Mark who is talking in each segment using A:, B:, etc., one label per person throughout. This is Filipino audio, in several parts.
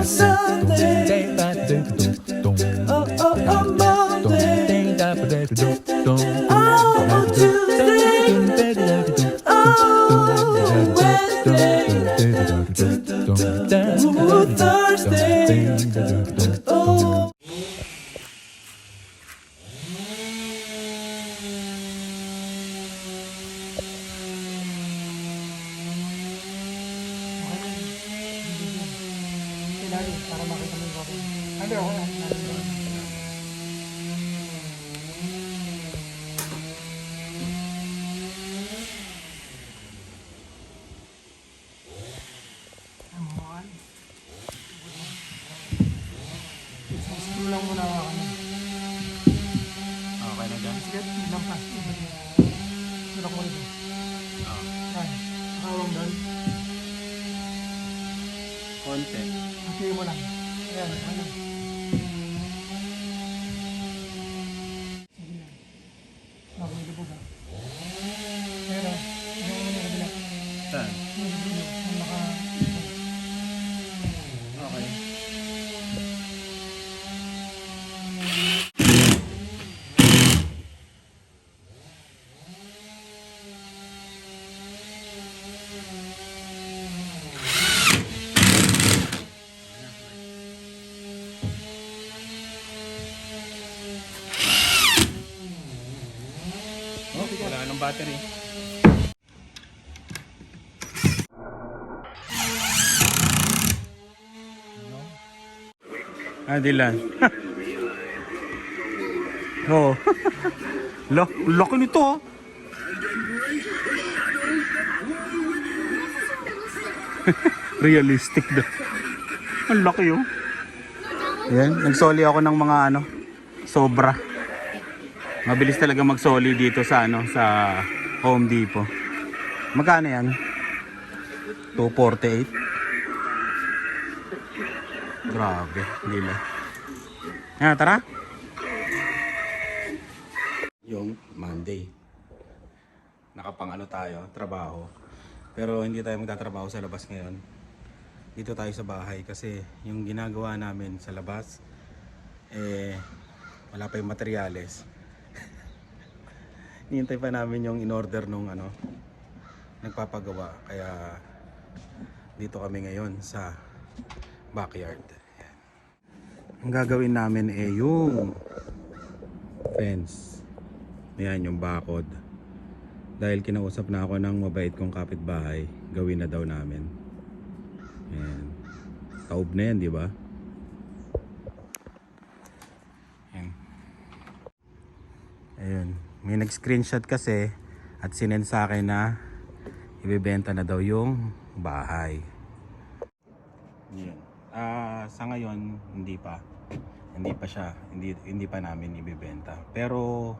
A: Sunday. Oh, oh, oh, Monday. Oh, Tuesday. Oh, Wednesday. Ooh, Thursday. Oh.
B: Para makita mo yung coffee. Hindi ako na. Screw lang muna ako.
C: Okay na dyan?
B: Sige, ilang plastic. Sulak mo rin. Yan. Nakawang doon.
C: Konti.
B: Hati mo lang. Ayan. Ano? Sige na. Nakulubog ha. Ayan o. Yung ano kabila.
C: Saan?
B: Yung kabila. Yung naka...
C: Okay. Oh, wala nang battery. Ah, Dylan. Oo. Laki nito ah. Realistic daw. Ang laki oh. Ayan, nagsoli ako ng mga ano, sobra. Mabilis talaga magsoli dito sa ano, sa Home Depot. Magkano yan? 248. Grabe, hindi lang. Ayan, tara. Yung Monday. Nakapang ano tayo, trabaho. Pero hindi tayo magtatrabaho sa labas ngayon. Dito tayo sa bahay kasi yung ginagawa namin sa labas wala pa yung materyales. Hinihintay pa namin yung in-order nung ano nagpapagawa, kaya dito kami ngayon sa backyard. Ayan. Ang gagawin namin yung fence. Ayan yung bakod. Dahil kinausap na ako ng mabait kong kapitbahay, gawin na daw namin. Ayan. Taob na yan, di ba? Ayan. Ayun. May nag-screenshot kasi at sinend sa akin na ibebenta na daw yung bahay. Ayan. Sa ngayon hindi pa namin ibebenta. Pero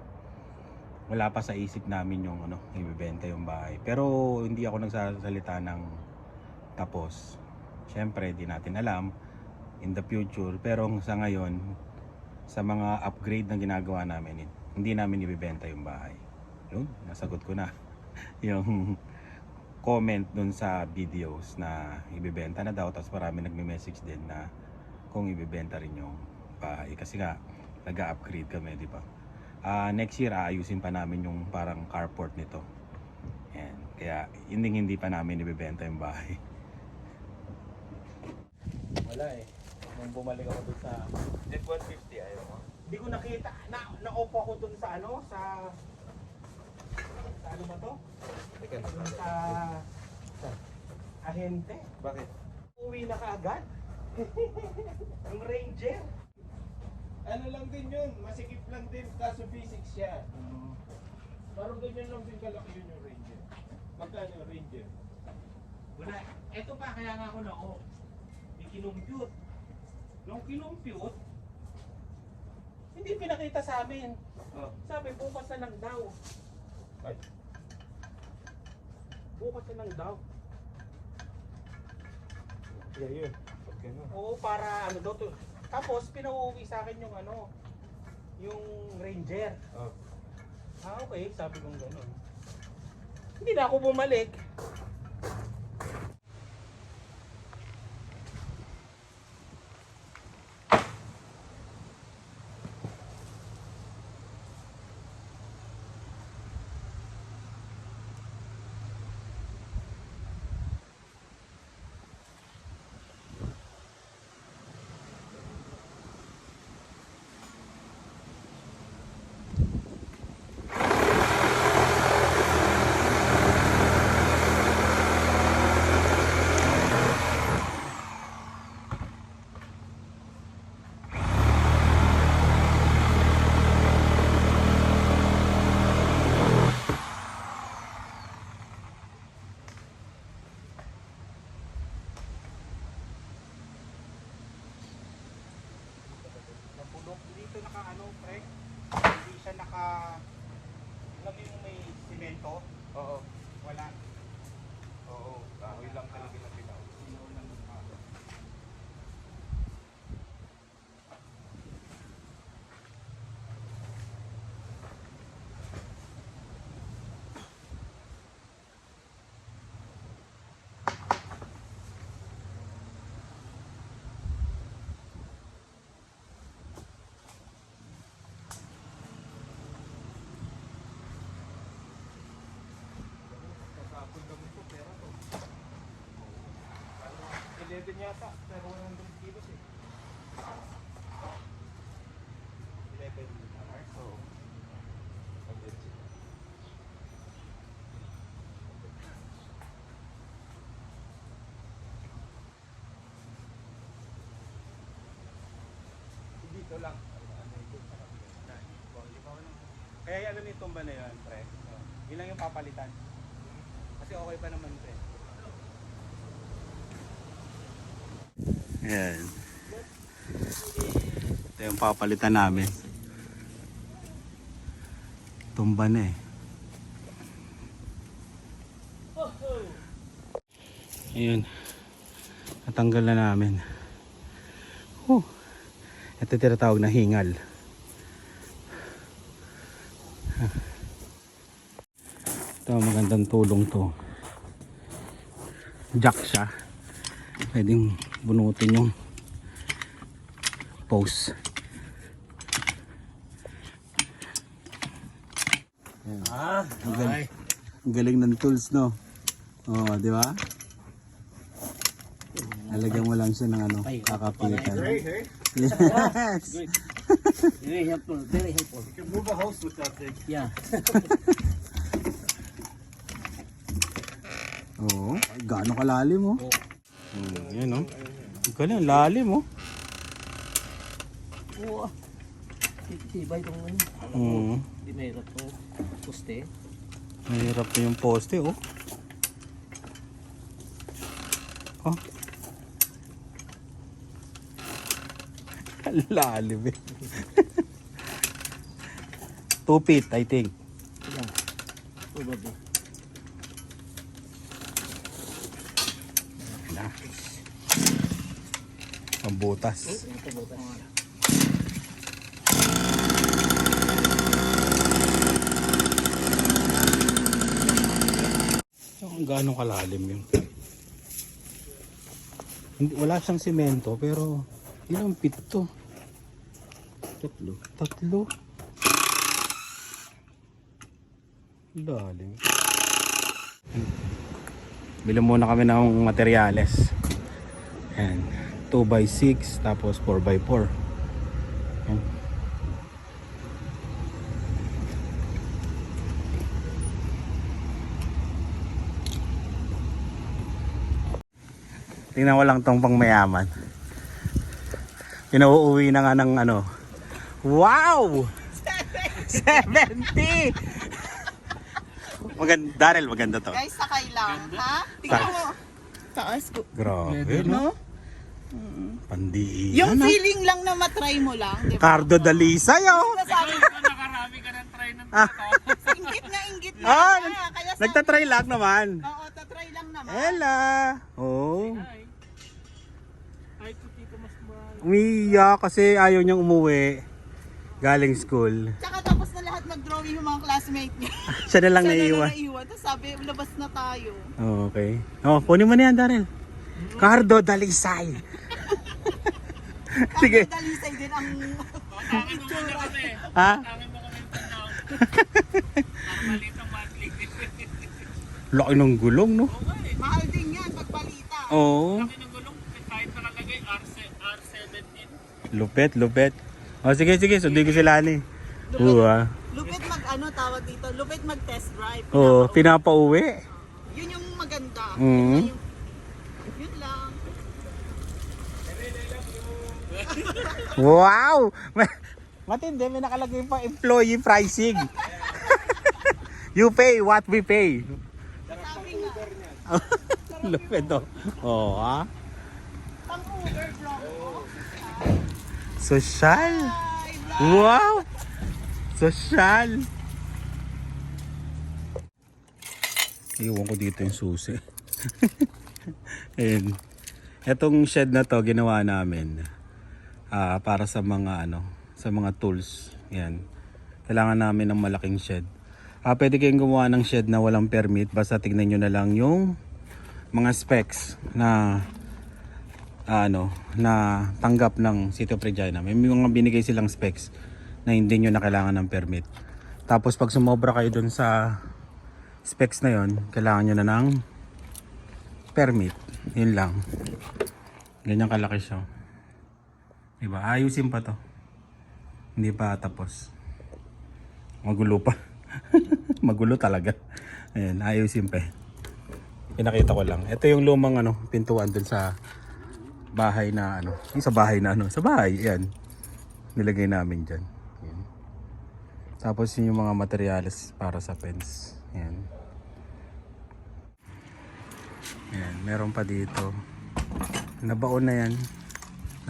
C: wala pa sa isip namin yung ano, ibebenta yung bahay. Pero hindi ako nagsasalita ng tapos. Syempre, di natin alam in the future, pero sa ngayon sa mga upgrade na ginagawa namin, hindi namin ibebenta yung bahay. Yun, nasagot ko na yung comment dun sa videos na ibebenta na daw, tapos marami nagme-message din na kung ibebenta rin yung bahay kasi nga nag-upgrade kami, di ba? Next year aayusin pa namin yung parang carport nito. Ayan. Kaya hindi pa namin ibebenta yung bahay. Wala eh. Nung bumalik ako dun sa Z150, ayaw mo. Hindi ko nakita. Na-off ako dun sa ano, sa ano ba to? Dun sa ahente.
D: Bakit?
C: Uwi na kaagad. Ang Ranger.
D: Ano lang din yun, masikip lang din, kaso basic siya. Parang ganyan lang din kalaki yun yung Ranger. Magkano yung Ranger?
C: Wala. Eto pa, kaya nga ako na-off. Kinumpute. Nung kinumpute, hindi pinakita sa amin.
D: Oh.
C: Sabi, bukas na lang daw.
D: Ay.
C: Bukas na lang daw.
D: Yeah, yun. Okay na.
C: Oo, para ano daw to. Tapos, pinauwi sa akin yung ano, yung Ranger.
D: Oh.
C: Okay, sabi kong gano'n. Hindi na ako bumalik. to?
D: Oo.
C: Wala.
D: Oo. Kahoy lang talaga na pinaw. Kasapon kami ito, pera to. 11 yata, pero 100 kilos eh. 11 hours? Oo. Dito lang.
C: Kaya ano nitong ba na yun, pre? Yun lang yung papalitan. Kasi okay pa naman, pre. Ayan. Ito yung papalitan namin. Tumba na eh. Ayun. Natanggal na namin. Ito tinatawag na hingal. Ito magandang tulong to. Jack siya. Pwedeng bunutin yung post. Ang galing ng tools, no? Oh, di ba? Lalagyan mo lang siya ng ano, kakapitan. Yes.
E: Very helpful, very helpful.
D: You can move a house with that thing.
E: Yeah.
C: Oo, gaano kalalim, oh. Yan, oh. Ang galing, lalim, oh.
E: Oo. Tibay itong ano.
C: Oo.
E: Hindi mahirap to. Poste.
C: Mahirap na yung poste, oh. Oh. Ang lalim, eh. 2 feet, I think.
E: Yeah. Probably.
C: Na. Ang butas.
E: Ito butas.
C: Kung gaano kalalim yun. Hindi, wala siyang semento pero ilang feet to? Tatlo. Lalim. Bili muna kami ng materyales. Ayan. 2x6 tapos 4x4. Ayan. Tingnan ko lang tong pang mayaman. Pinauuwi na nga ng ano. Wow! 70! Maganda, Daryl, maganda to.
F: Guys, sakay lang, ha? Tingnan mo. Taas ko.
C: Grabe, no? Pandiin.
F: Yung
C: no?
F: feeling lang na matry mo lang, di ba?
C: Cardo Dalisay, oh!
F: Sabi ko,
D: Nakarami ka ng try ng
F: inggit na.
C: Ah,
F: Kaya sabi,
C: nagtatry lang naman.
F: oo, tatry lang naman.
C: Ella! Oh.
D: Ay, Tito Mas Mahal.
C: Umiiyak kasi ayaw niyang umuwi. Galing school.
F: Tsaka tapos na lahat mag-drawing yung mga classmate niya.
C: Siya na lang
F: Siya na
C: naiiwan.
F: naiiwan. Tapos sabi, labas na tayo.
C: Oh, okay. Oh, kunin mo na yan, Daryl. Cardo Dalisay. Sige.
F: Ang dalisay din ang itsura.
C: Ha? Laki ng gulong, no?
F: Mahal din yan, pagbalita.
C: Oo.
D: Kahit nakalagay R17.
C: Lupet. Oh, sige. Sundin ko sila ni.
F: Lupit tawag dito, lupit mag-test drive.
C: Oo, pinapauwi.
F: Yun yung maganda.
C: Mm.
F: Yun lang.
C: Wow! Matindi, may nakalagay pa employee pricing. You pay what we pay.
F: Sabi nga,
C: Lupet, oh. Oo, ha?
F: pang Uber vlog ko.
C: Social.
F: Ay, vlog.
C: Wow! Social. Iwan ko dito yung susi. Ayun. Etong shed na to ginawa namin para sa mga sa mga tools. Yan. Kailangan namin ng malaking shed. Pwede kayong gumawa ng shed na walang permit, basta tignan nyo na lang yung mga specs na na tanggap ng City of Regina. May mga binigay silang specs na hindi nyo na kailangan ng permit. Tapos pag sumobra kayo dun sa specs na yon, kailangan nyo na ng permit. Yun lang. Ganyan kalaki siya. Diba? Ayusin pa to. Hindi pa tapos. Magulo pa. Magulo talaga. Ayan, ayusin pa. Pinakita ko lang. Ito yung lumang pintuan dun sa bahay na sa bahay na sa bahay. Yan. Nilagay namin dyan. Yan. Tapos yun yung mga materyales para sa fence. Yan. Yan. Meron pa dito. Nabaon na yan.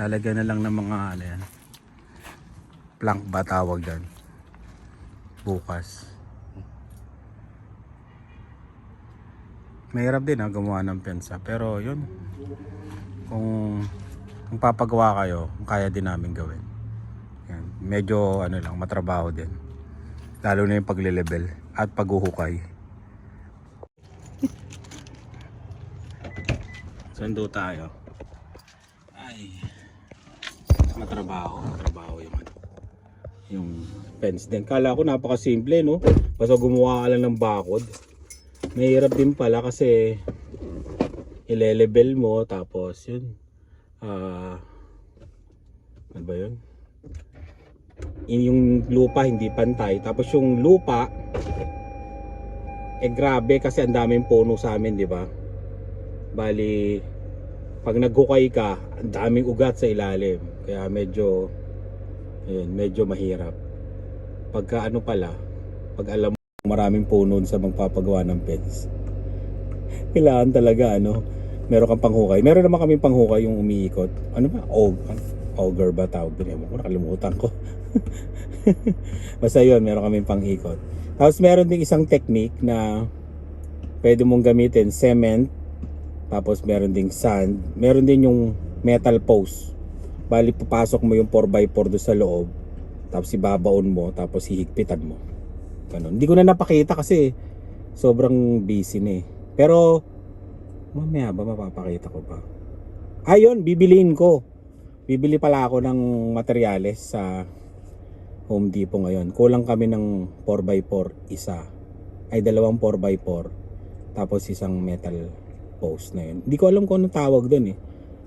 C: Lalagyan na lang ng mga yan. Plank ba tawag dyan? Bukas. Mahirap din gumawa ng pensa. Pero yun. Kung papagawa kayo, kaya din namin gawin. Yan. Medyo lang, matrabaho din. Lalo na yung pagle-level at paghuhukay. Sundo tayo. Ay. Matrabaho yung fence din. Kala ko napakasimple, no? Basta gumawa ka lang ng bakod. Mahirap din pala kasi ile-level mo, tapos yun ano ba yun, yung lupa hindi pantay, tapos yung lupa grabe kasi ang daming puno sa amin, di ba? Bali pag naghukay ka, ang daming ugat sa ilalim, kaya medyo mahirap pagka pag alam mo maraming puno sa magpapagawa ng fence. Kailangan talaga meron kang panghukay. Meron naman kami panghukay yung umiikot. Ano ba? Auger ba tawag din? Ewan ko, nakalimutan ko. Basta yun, meron kami pang-ikot. Tapos meron din isang technique na pwede mong gamitin cement. Tapos meron ding sand. Meron din yung metal post. Bali, papasok mo yung 4x4 doon sa loob. Tapos ibabaon mo. Tapos hihigpitan mo. Ganun. Hindi ko na napakita kasi sobrang busy na eh. Pero mamaya ba mapapakita ko pa? Ayun, bibiliin ko. Bibili pala ako ng materyales sa Home Depot ngayon. Kulang kami ng 4x4 isa. Ay, dalawang 4x4. Tapos isang metal post na yun. Hindi ko alam kung anong tawag doon eh.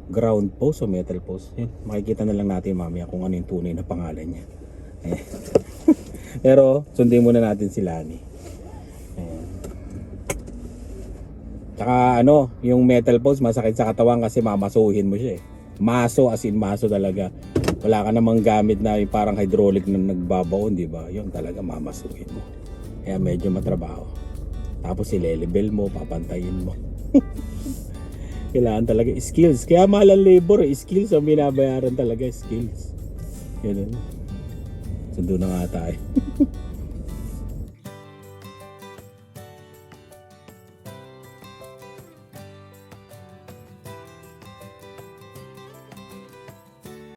C: Ground post o metal post. Yun, makikita na lang natin mamaya kung ano yung tunay na pangalan niya. Pero sundin muna natin si Lani. Tsaka yung metal post masakit sa katawan kasi mamasuhin mo siya eh. Maso, as in maso talaga. Wala ka namang gamit na yung parang hydraulic na nagbabaon, di ba? Yun talaga mamasuhin mo. Kaya medyo matrabaho. Tapos ilelevel mo, papantayin mo. Kailangan talaga skills. Kaya mahal ang labor, skills ang binabayaran talaga, skills. Yun. Sundo na nga tayo.